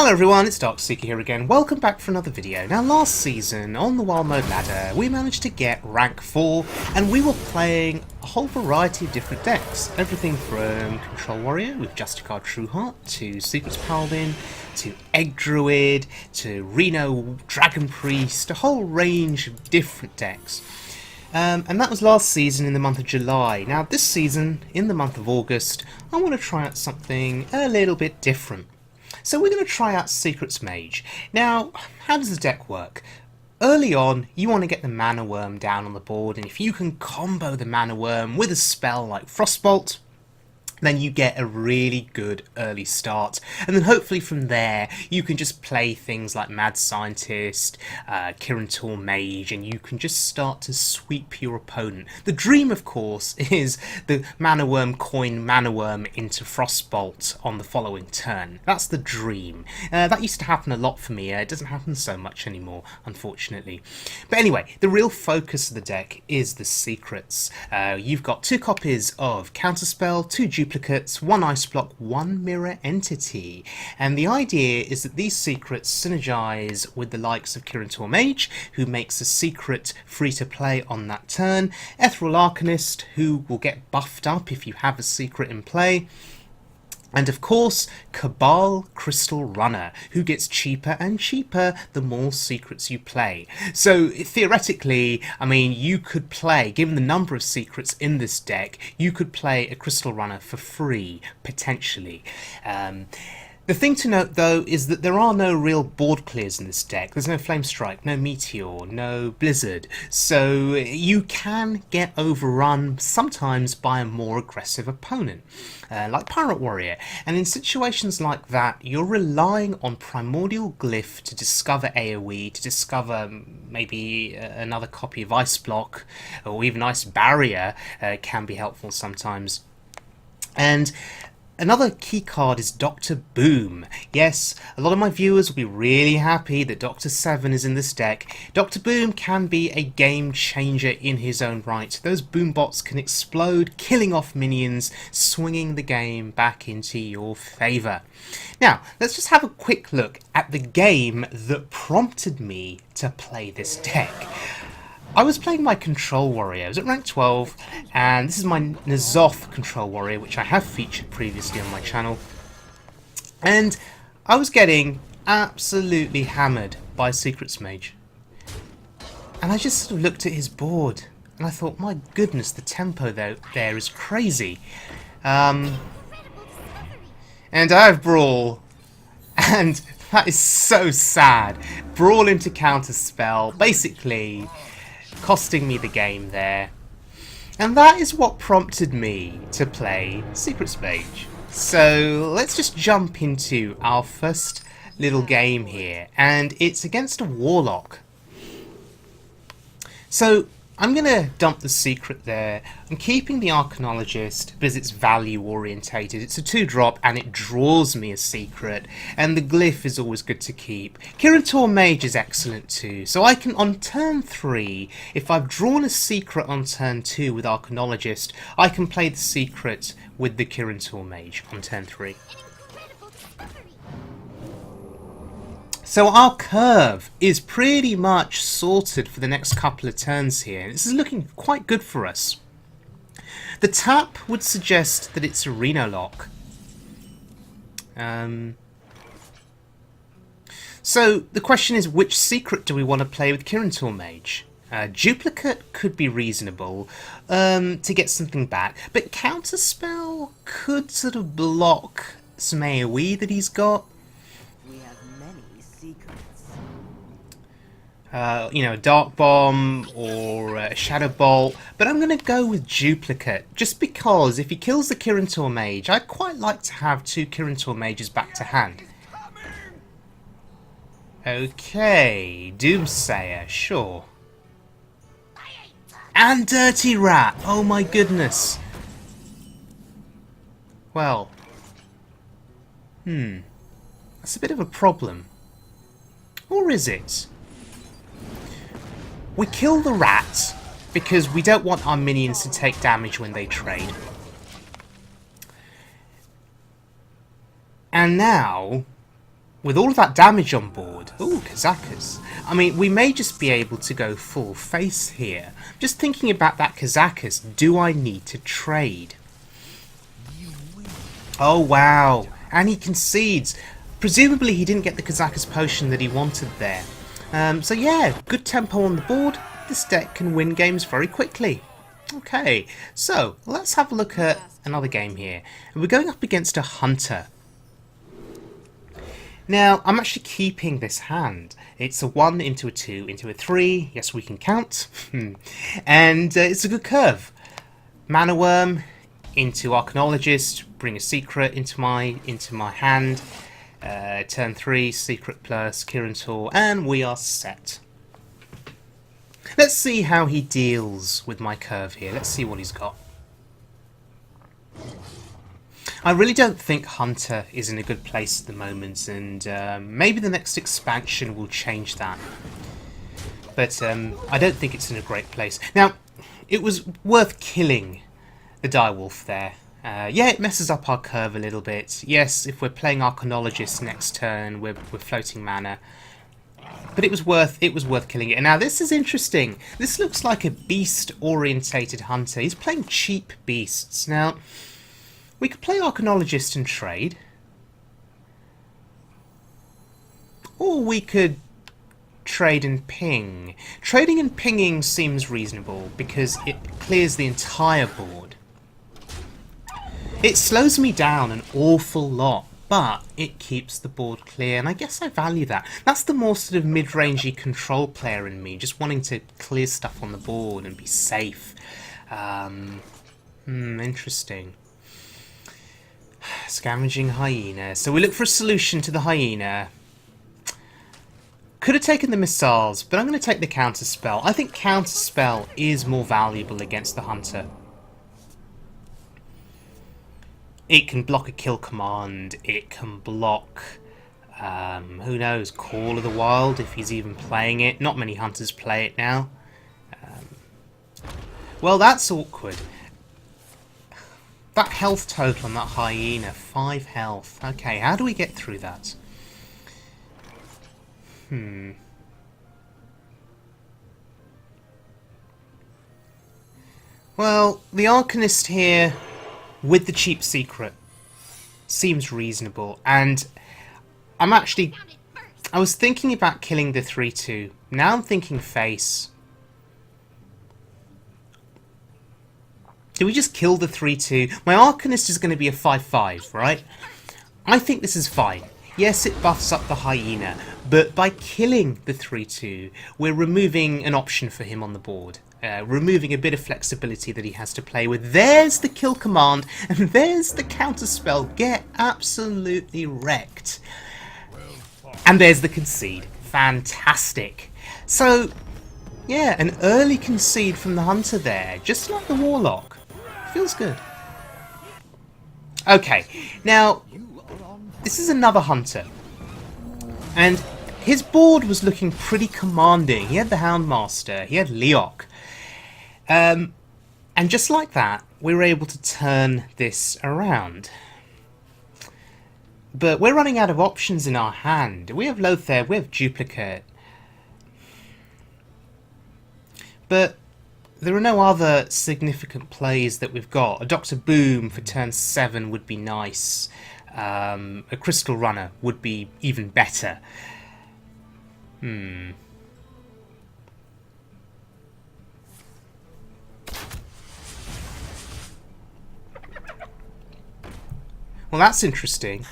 Hello everyone, it's Darkseeker here again. Welcome back for another video. Now last season, on the Wild Mode ladder, we managed to get rank 4 and we were playing a whole variety of different decks. Everything from Control Warrior with Justicar Trueheart, to Secrets Paladin, to Egg Druid, to Reno Dragon Priest, a whole range of different decks. And that was last season in the month of July. Now this season, in the month of August, I want to try out something a little bit different. So we're going to try out Secrets Mage. Now, how does the deck work? Early on, you want to get the Mana Worm down on the board, and if you can combo the Mana Worm with a spell like Frostbolt, then you get a really good early start. And then hopefully from there, you can just play things like Mad Scientist, Kirin Mage, and you can just start to sweep your opponent. The dream, of course, is the Mana Worm coin Mana Worm into Frostbolt on the following turn. That's the dream. That used to happen a lot for me. It doesn't happen so much anymore, unfortunately. But anyway, the real focus of the deck is the secrets. You've got 2 copies of Counterspell, 2 duplicates, 1 ice block, 1 mirror entity, and the idea is that these secrets synergize with the likes of Kirin Mage, who makes a secret free to play on that turn, Ethereal Arcanist, who will get buffed up if you have a secret in play, and of course, Cabal Crystal Runner, who gets cheaper and cheaper the more secrets you play. So theoretically, I mean, you could play, given the number of secrets in this deck, you could play a Crystal Runner for free, potentially. The thing to note, though, is that there are no real board clears in this deck. There's no Flame Strike, no Meteor, no Blizzard, so you can get overrun sometimes by a more aggressive opponent, like Pirate Warrior. And in situations like that, you're relying on Primordial Glyph to discover AoE, to discover maybe another copy of Ice Block, or even Ice Barrier can be helpful sometimes. And another key card is Dr. Boom. Yes, a lot of my viewers will be really happy that Dr. 7 is in this deck. Dr. Boom can be a game changer in his own right. Those boom bots can explode, killing off minions, swinging the game back into your favour. Now, let's just have a quick look at the game that prompted me to play this deck. I was playing my Control Warrior. I was at rank 12, and this is my N'Zoth Control Warrior, which I have featured previously on my channel. And I was getting absolutely hammered by Secrets Mage. And I just sort of looked at his board, and I thought, my goodness, the tempo there is crazy. And I have Brawl, and that is so sad. Brawl into Counterspell, basically costing me the game there. And that is what prompted me to play Secrets Mage. So let's just jump into our first little game here, and it's against a Warlock. So I'm going to dump the secret there. I'm keeping the Arcanologist because it's value orientated. It's a 2-drop and it draws me a secret, and the glyph is always good to keep. Kirin Mage is excellent too, so I can, on turn 3, if I've drawn a secret on turn 2 with Arcanologist, I can play the secret with the Kirin Mage on turn 3. So our curve is pretty much sorted for the next couple of turns here. This is looking quite good for us. The tap would suggest that it's a Reno lock. So the question is, which secret do we want to play with Kirin Mage? Duplicate could be reasonable to get something back, but Counterspell could sort of block some AoE that he's got. You know, a Dark Bomb or a Shadow Bolt, but I'm going to go with Duplicate, just because if he kills the Kirin Mage, I'd quite like to have 2 Kirin Mages back to hand. Okay, Doomsayer, sure. And Dirty Rat, oh my goodness. Well, that's a bit of a problem. Or is it? We kill the rat because we don't want our minions to take damage when they trade. And now with all of that damage on board... Ooh, Kazakus. I mean, we may just be able to go full face here. Just thinking about that Kazakus, do I need to trade? Oh, wow. And he concedes. Presumably he didn't get the Kazakus potion that he wanted there. So yeah, good tempo on the board. This deck can win games very quickly. Okay, so let's have a look at another game here. We're going up against a Hunter. Now, I'm actually keeping this hand. It's a 1 into a 2 into a 3. Yes, we can count. And it's a good curve. Mana Worm into Arcanologist, bring a secret into my hand. Turn 3, secret plus Kirantor, and we are set. Let's see how he deals with my curve here. Let's see what he's got. I really don't think Hunter is in a good place at the moment, and maybe the next expansion will change that. But I don't think it's in a great place. Now, it was worth killing the direwolf there. Yeah, it messes up our curve a little bit. Yes, if we're playing Arcanologist next turn, we're floating mana. But it was worth killing it. And now this is interesting. This looks like a beast-orientated Hunter. He's playing cheap beasts. Now, we could play Arcanologist and trade. Or we could trade and ping. Trading and pinging seems reasonable because it clears the entire board. It slows me down an awful lot, but it keeps the board clear, and I guess I value that. That's the more sort of mid-rangey control player in me, just wanting to clear stuff on the board and be safe. Interesting. Scavenging Hyena. So we look for a solution to the Hyena. Could have taken the missiles, but I'm going to take the Counterspell. I think Counterspell is more valuable against the Hunter. It can block a kill command, it can block, who knows, Call of the Wild, if he's even playing it. Not many Hunters play it now. Well, that's awkward. That health total on that Hyena, 5 health. Okay, how do we get through that? Well, the Arcanist here, with the cheap secret, seems reasonable, and I was thinking about killing the 3-2. Now I'm thinking face. Do we just kill the 3-2? My Arcanist is going to be a 5-5, right? I think this is fine. Yes, it buffs up the Hyena, but by killing the 3-2, we're removing an option for him on the board. Removing a bit of flexibility that he has to play with. There's the kill command, and there's the counterspell. Get absolutely wrecked. And there's the concede. Fantastic. So, yeah, an early concede from the Hunter there, just like the Warlock. Feels good. Okay, now, this is another Hunter. And his board was looking pretty commanding. He had the Houndmaster, he had Leok. And just like that, we were able to turn this around. But we're running out of options in our hand. We have Loatheb, we have Duplicate. But there are no other significant plays that we've got. A Dr. Boom for turn 7 would be nice. A Crystal Runner would be even better. Well, that's interesting.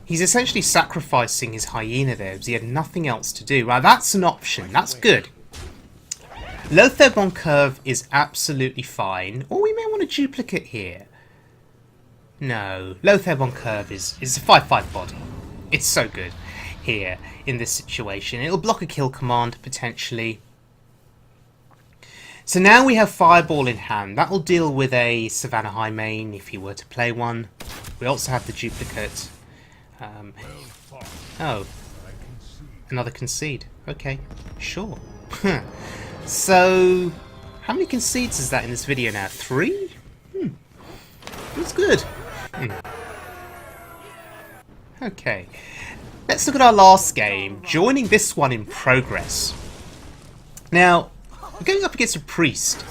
He's essentially sacrificing his Hyena there because he had nothing else to do. Well, that's an option. That's good. Loatheb on curve is absolutely fine. Or we may want a duplicate here. No. Loatheb on curve is a 5-5 body. It's so good here in this situation. It'll block a kill command, potentially. So now we have Fireball in hand. That will deal with a Savannah High main if he were to play one. We also have the duplicate. Oh. Another concede. Okay, sure. So, how many concedes is that in this video now? 3? That's good. Okay. Let's look at our last game, joining this one in progress. Now, we're going up against a priest.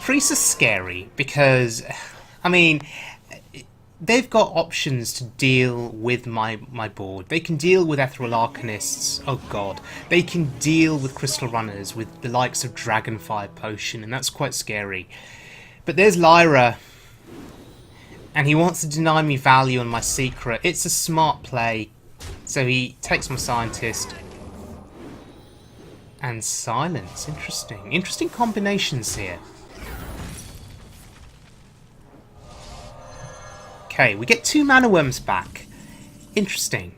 Priests are scary because, I mean, they've got options to deal with my board. They can deal with Ethereal Arcanists, oh god. They can deal with Crystal Runners, with the likes of Dragonfire Potion, and that's quite scary. But there's Lyra, and he wants to deny me value on my secret. It's a smart play. So he takes my Scientist. And Silence. Interesting. Interesting combinations here. Okay, we get 2 Mana Worms back. Interesting.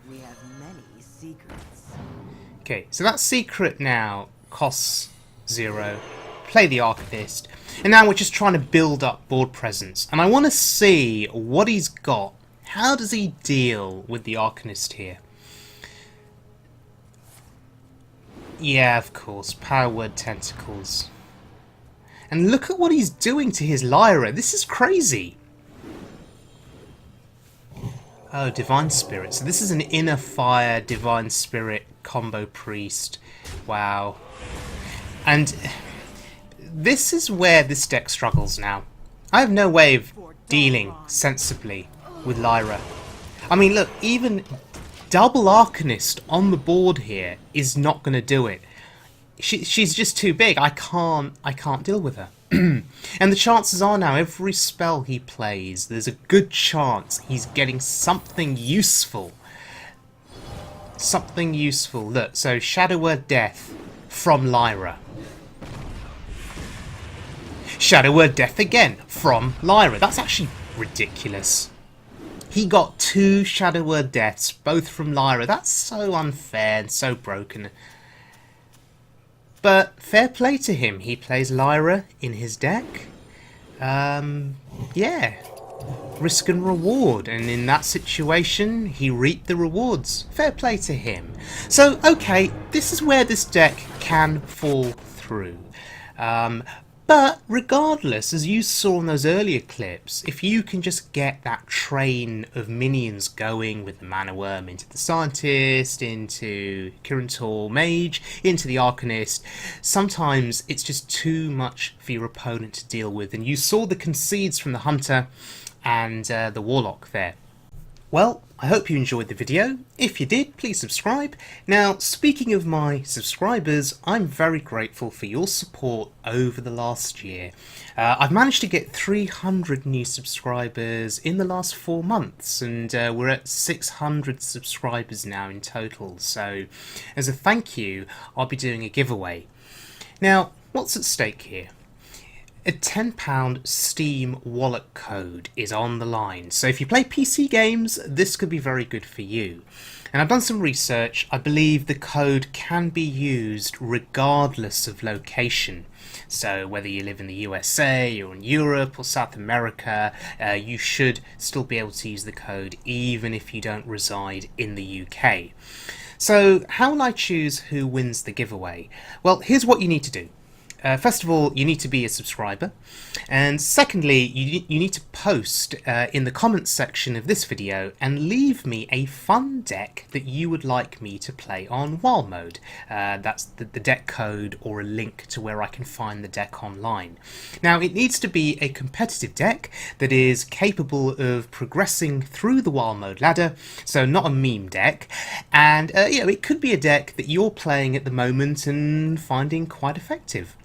We have many secrets. Okay, so that secret now costs 0. Play the Arcanist. And now we're just trying to build up board presence. And I want to see what he's got. How does he deal with the Arcanist here? Yeah, of course. Power Word Tentacles. And look at what he's doing to his Lyra. This is crazy. Oh, Divine Spirit. So this is an Inner Fire Divine Spirit combo priest. Wow. And this is where this deck struggles now. I have no way of dealing sensibly with Lyra. I mean, look, even double Arcanist on the board here is not going to do it. She's just too big. I can't deal with her. And the chances are now, every spell he plays, there's a good chance he's getting something useful. Something useful. Look, so Shadow Word Death from Lyra. Shadow Word Death again from Lyra. That's actually ridiculous. He got 2 Shadow Word Deaths, both from Lyra. That's so unfair and so broken. But fair play to him. He plays Lyra in his deck. Yeah. Risk and reward. And in that situation, he reaped the rewards. Fair play to him. So, okay, this is where this deck can fall through. But regardless, as you saw in those earlier clips, if you can just get that train of minions going with the Mana Worm into the Scientist, into Secrets Mage, into the Arcanist, sometimes it's just too much for your opponent to deal with. And you saw the concedes from the Hunter and the Warlock there. Well, I hope you enjoyed the video. If you did, please subscribe. Now, speaking of my subscribers, I'm very grateful for your support over the last year. I've managed to get 300 new subscribers in the last 4 months, and we're at 600 subscribers now in total. So, as a thank you, I'll be doing a giveaway. Now, what's at stake here? A £10 Steam wallet code is on the line, so if you play PC games, this could be very good for you. And I've done some research. I believe the code can be used regardless of location. So whether you live in the USA or in Europe or South America, you should still be able to use the code even if you don't reside in the UK. So how will I choose who wins the giveaway? Well, here's what you need to do. First of all, you need to be a subscriber, and secondly, you need to post in the comments section of this video and leave me a fun deck that you would like me to play on Wild Mode. That's the deck code or a link to where I can find the deck online. Now, it needs to be a competitive deck that is capable of progressing through the Wild Mode ladder, so not a meme deck, and it could be a deck that you're playing at the moment and finding quite effective.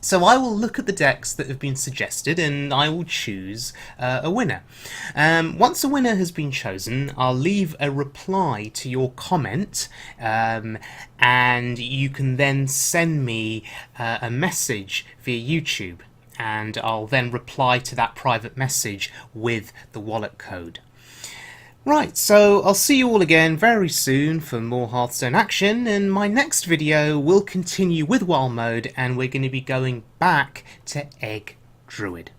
So I will look at the decks that have been suggested and I will choose a winner. Once a winner has been chosen, I'll leave a reply to your comment, and you can then send me a message via YouTube, and I'll then reply to that private message with the wallet code. Right, so I'll see you all again very soon for more Hearthstone action, and my next video will continue with Wild Mode, and we're going to be going back to Egg Druid.